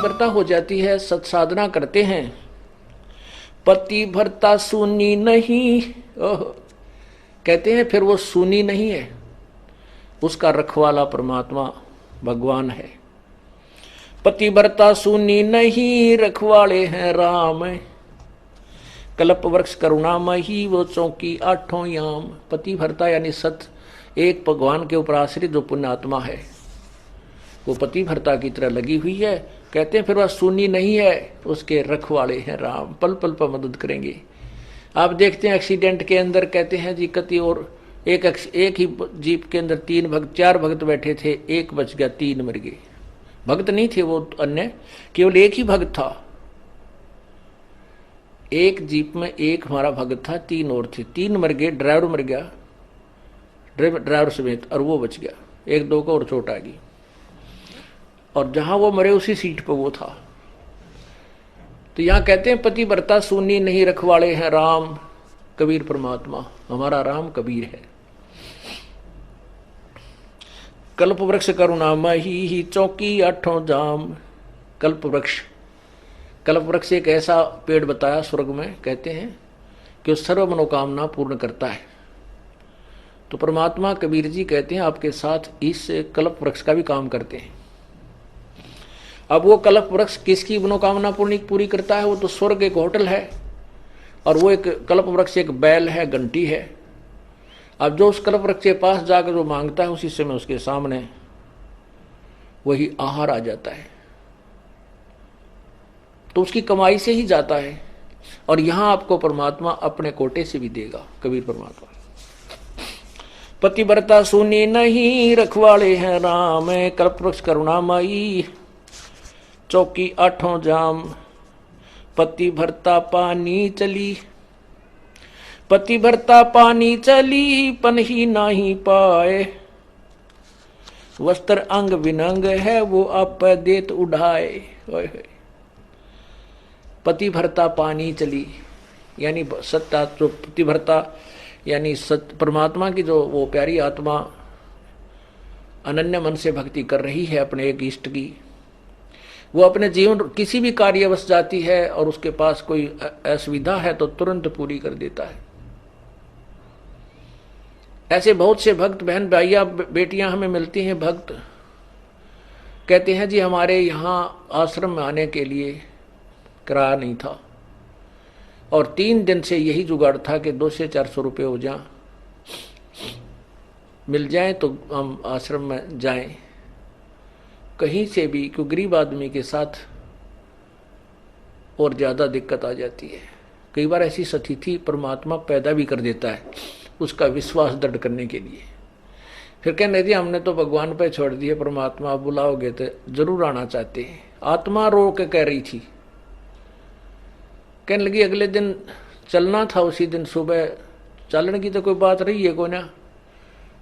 पतिव्रता हो जाती है, सत्साधना करते हैं, पतिव्रता सुनी नहीं, ओह, कहते हैं फिर वो सुनी नहीं है, उसका रखवाला परमात्मा भगवान है। पतिव्रता सुनी नहीं, रखवाले हैं राम, कल्प वृक्ष करुणामयी वो चौकी आठों याम। पतिव्रता यानी सत एक भगवान के ऊपर आश्रित जो पुण्यात्मा है, वो पतिव्रता की तरह लगी हुई है। कहते हैं फिर वह सुनी नहीं है, उसके रखवाले हैं राम, पल पल पर मदद करेंगे। आप देखते हैं एक्सीडेंट के अंदर कहते हैं जी कति और एक ही जीप के अंदर 3 भक्त 4 भक्त बैठे थे, एक बच गया, 3 मर गए। भक्त नहीं थे वो अन्य, केवल एक ही भक्त था। एक जीप में एक हमारा भक्त था, 3 और थे, 3 मर गए, ड्राइवर मर गया, ड्राइवर समेत, और वो बच गया, 1-2 को और चोट आ गई। और जहां वो मरे उसी सीट पर वो था। तो यहां कहते हैं पतिव्रता सुनी नहीं, रखवाले हैं राम, कबीर परमात्मा, हमारा राम कबीर है। कल्प वृक्ष करुणामयी ही चौकी आठों जाम। कल्प वृक्ष, कल्प वृक्ष एक ऐसा पेड़ बताया स्वर्ग में, कहते हैं कि वो सर्व मनोकामना पूर्ण करता है। तो परमात्मा कबीर जी कहते हैं आपके साथ इस कल्प वृक्ष का भी काम करते हैं। अब वो कल्प वृक्ष किसकी मनोकामना पूरी करता है? वो तो स्वर्ग एक होटल है, और वो एक कल्प वृक्ष एक बैल है, घंटी है। अब जो उस कल्प वृक्ष के पास जाकर जो मांगता है, उसी समय उसके सामने वही आहार आ जाता है। तो उसकी कमाई से ही जाता है, और यहां आपको परमात्मा अपने कोटे से भी देगा, कबीर परमात्मा। पतिव्रता सुनी नहीं, रखवाले हैं राम, कल्प वृक्ष करुणामयी चौकी आठों जाम। पतिव्रता पानी चली, पतिव्रता पानी चली, पन ही नाही पाए, वस्त्र अंग विनंग है वो आप देत उड़ाए। पतिव्रता पानी चली, यानी सत्ता जो पतिव्रता यानी सत्य परमात्मा की जो वो प्यारी आत्मा अनन्य मन से भक्ति कर रही है अपने एक इष्ट की, वो अपने जीवन किसी भी कार्यवश जाती है और उसके पास कोई असुविधा है तो तुरंत पूरी कर देता है। ऐसे बहुत से भक्त बहन भाइयां बेटियां हमें मिलती हैं, भक्त कहते हैं जी हमारे यहाँ आश्रम में आने के लिए किराया नहीं था, और 3 दिन से यही जुगाड़ था कि 200 से 400 रुपये हो जाए, मिल जाए तो हम आश्रम में जाएं। कहीं से भी, क्योंकि गरीब आदमी के साथ और ज़्यादा दिक्कत आ जाती है। कई बार ऐसी स्थिति परमात्मा पैदा भी कर देता है उसका विश्वास दृढ़ करने के लिए। फिर कहने दी हमने तो भगवान पे छोड़ दिए, परमात्मा बुलाओगे तो जरूर आना चाहते हैं। आत्मा रो के कह रही थी, कहने लगी अगले दिन चलना था, उसी दिन सुबह चलने की तो कोई बात रही है, कोई ना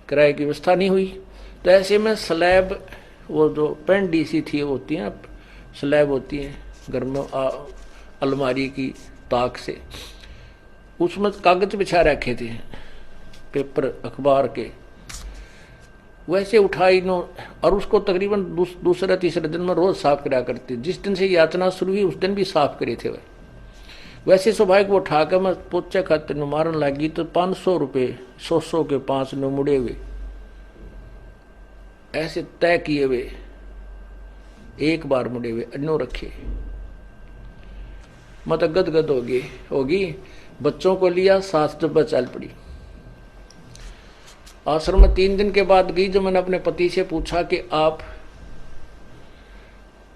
किराए की व्यवस्था नहीं हुई। तो ऐसे में स्लैब, वो जो पेंडी सी थी होती है, स्लैब होती है घर में अलमारी की ताक से, उसमें कागज बिछा रखे थे, पेपर अखबार के, वैसे उठाई नो, और उसको तकरीबन दूसरे तीसरे दिन में रोज साफ करा करती। जिस दिन से यातना शुरू हुई उस दिन भी साफ करे थे वह। वैसे स्वाभाविक वो उठा कर मैं पोचे खाते न मारन लगी तो 500 रुपये 100 के 5 न मुड़े हुए ऐसे तय किए हुए, एक बार मुड़े हुए अन्नो रखे। मत गदगद होगी। बच्चों को लिया, सास डब्बा चल पड़ी। आश्रम में 3 दिन के बाद गई, जब मैंने अपने पति से पूछा कि आप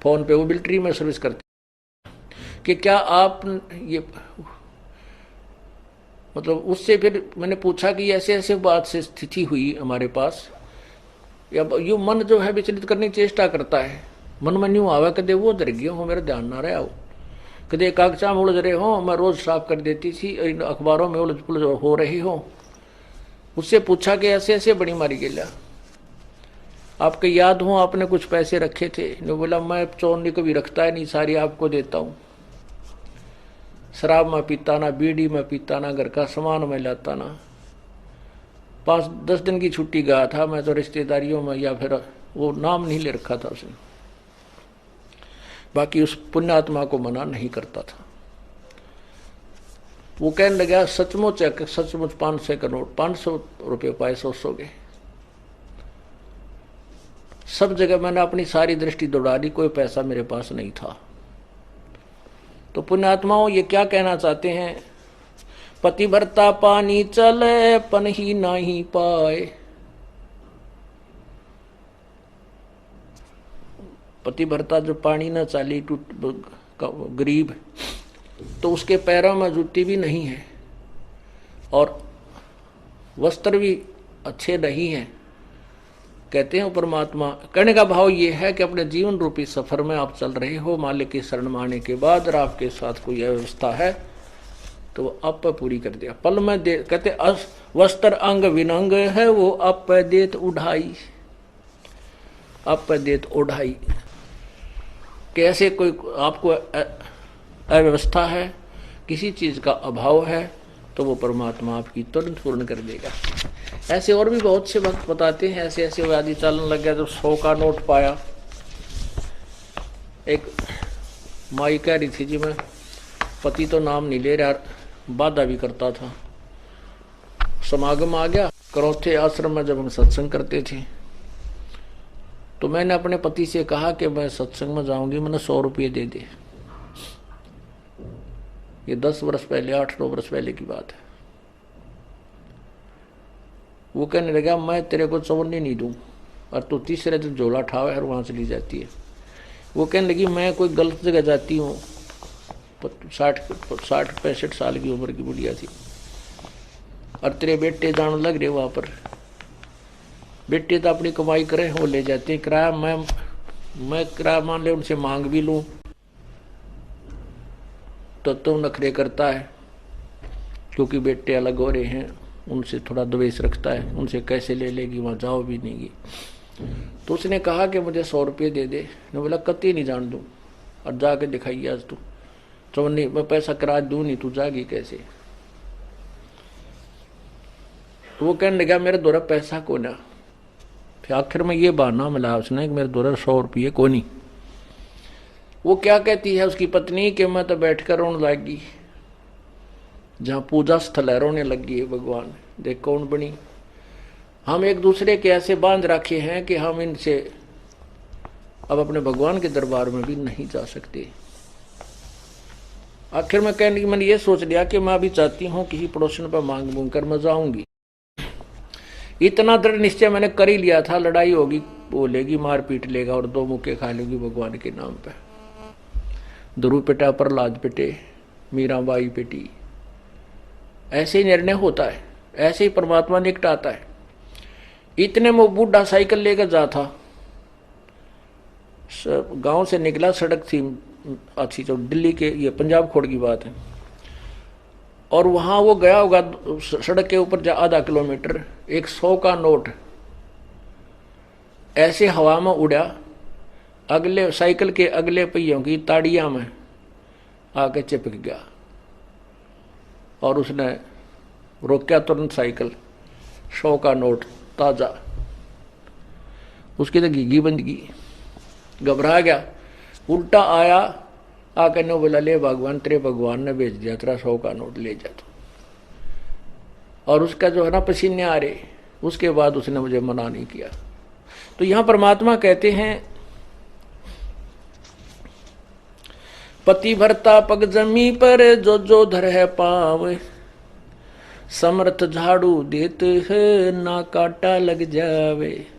फोन पे वो मिलिट्री में सर्विस करते कि क्या आप ये, मतलब उससे फिर मैंने पूछा कि ऐसे ऐसे बात से स्थिति हुई हमारे पास, या यू मन जो है विचलित करने की चेष्टा करता है। मन में यूँ आवा कदे वो डर गया हो, मेरा ध्यान ना रहा हो, कदे कागजा में उलझ रहे हो, मैं रोज साफ कर देती थी, अखबारों में उलझ पुलझ हो रही हो। उससे पूछा कि ऐसे ऐसे बड़ी मारी गेला, आपके याद हो आपने कुछ पैसे रखे थे? ने बोला मैं चोरनी को भी रखता है नहीं, सारी आपको देता हूँ। शराब में पीता ना, बीड़ी में पीता ना, घर का सामान में लाता ना। 5-10 दिन की छुट्टी गया था मैं तो रिश्तेदारियों में, या फिर वो नाम नहीं ले रखा था उसने। बाकी उस पुण्यात्मा को मना नहीं करता था। वो कहने लगा सचमुच है, सचमुच 500 का नोट, 500 रुपये पाए 100 के। सब जगह मैंने अपनी सारी दृष्टि दौड़ा दी, कोई पैसा मेरे पास नहीं था। तो पुण्यात्माओं ये क्या कहना चाहते हैं, पतिव्रता पानी चले पन ही नहीं पाए। पतिव्रता जो पानी न चाली टूट गरीब, तो उसके पैरों में जूती भी नहीं है और वस्त्र भी अच्छे नहीं हैं। कहते हैं परमात्मा, कहने का भाव ये है कि अपने जीवन रूपी सफर में आप चल रहे हो, मालिक की शरण माने के बाद और आपके साथ कोई व्यवस्था है तो वो आप पर पूरी कर दिया। पल में दे, कहते वस्त्र अंग विनंग है वो आप पे देत उढ़ाई, आप पे देत उढ़ाई। कैसे कोई आपको अव्यवस्था है, किसी चीज का अभाव है, तो वो परमात्मा आपकी तुरंत पूर्ण कर देगा। ऐसे और भी बहुत से भक्त बताते हैं, ऐसे ऐसे व्याधि चलन लग गया। जब 100 का नोट पाया, एक माई कह रही थी जी मैं पति तो नाम नहीं ले रहा, बाधा भी करता था। समागम आ गया, करौथे आश्रम में जब हम सत्संग करते थे तो मैंने अपने पति से कहा कि मैं सत्संग में जाऊंगी, मैंने 100 रुपये दे दे। ये 10 वर्ष पहले, 8-9 वर्ष पहले की बात है। वो कहने लगा मैं तेरे को 54 नहीं दूं और तू तीसरे दिन झोला ठावे और वहां चली जाती है। वो कहने लगी मैं कोई गलत जगह जाती हूँ, 60-65 साल की उम्र की बुढ़िया थी, और तेरे बेटे जान लग रहे वहां पर। बेटे तो अपनी कमाई करें, वो ले जाते हैं किराया। मैं किराया मान ले उनसे मांग भी लूं तो नखरे करता है, क्योंकि बेटे अलग हो रहे हैं, उनसे थोड़ा द्वेष रखता है, उनसे कैसे ले लेगी, वहाँ जाओ भी नहीं। तो उसने कहा कि मुझे 100 रुपये दे दे। मैं बोला कति नहीं जान दूँ, और जाके दिखाइए आज तू। तो नहीं, मैं पैसा किराया दूँ नहीं, तू जागी कैसे। तो वो कहने लगा मेरे द्वारा पैसा को ना। फिर आखिर में ये बहाना मिला उसने कि मेरे द्वारा 100 रुपये को नहीं। वो क्या कहती है उसकी पत्नी कि मैं तो बैठकर रोने लगी, जहाँ पूजा स्थल है रोने लगी है भगवान, देख कौन बनी। हम एक दूसरे के ऐसे बांध रखे हैं कि हम इनसे अब अपने भगवान के दरबार में भी नहीं जा सकते। आखिर में कहने की मैंने ये सोच लिया कि मैं अभी चाहती हूँ किसी पड़ोसन पर मांग मूंग कर मैं जाऊंगी। इतना दृढ़ निश्चय मैंने कर ही लिया था, लड़ाई होगी बोलेगी, मार पीट लेगा और 2 मुक्के खा लेगी भगवान के नाम पे। ध्रुव पिटा, प्रहलाद पिटे, मीराबाई पिटी। ऐसे ही निर्णय होता है, ऐसे ही परमात्मा निकटाता है। इतने में बूढ़ा साइकिल लेकर जा था, गांव से निकला, सड़क थी अच्छी, जो दिल्ली के, ये पंजाब खोड़ की बात है, और वहां वो गया होगा सड़क के ऊपर आधा किलोमीटर, एक 100 का नोट ऐसे हवा में उड़ा, अगले साइकिल के अगले पहियों की ताड़ियां में आके चिपक गया, और उसने रोका तुरंत साइकिल। 100 का नोट ताजा, उसकी तो घीघी बंद की, घबरा गया, उल्टा आया, आके ने बोला ले भगवान, तेरे भगवान ने भेज दिया, तेरा 100 का नोट ले जा तू। और उसका जो है ना पसीने आ रहे, उसके बाद उसने मुझे मना नहीं किया। तो यहां परमात्मा कहते हैं पति भरता पग जमी पर जो जो धर है पाव, समर्थ झाड़ू देते है ना काटा लग जावे।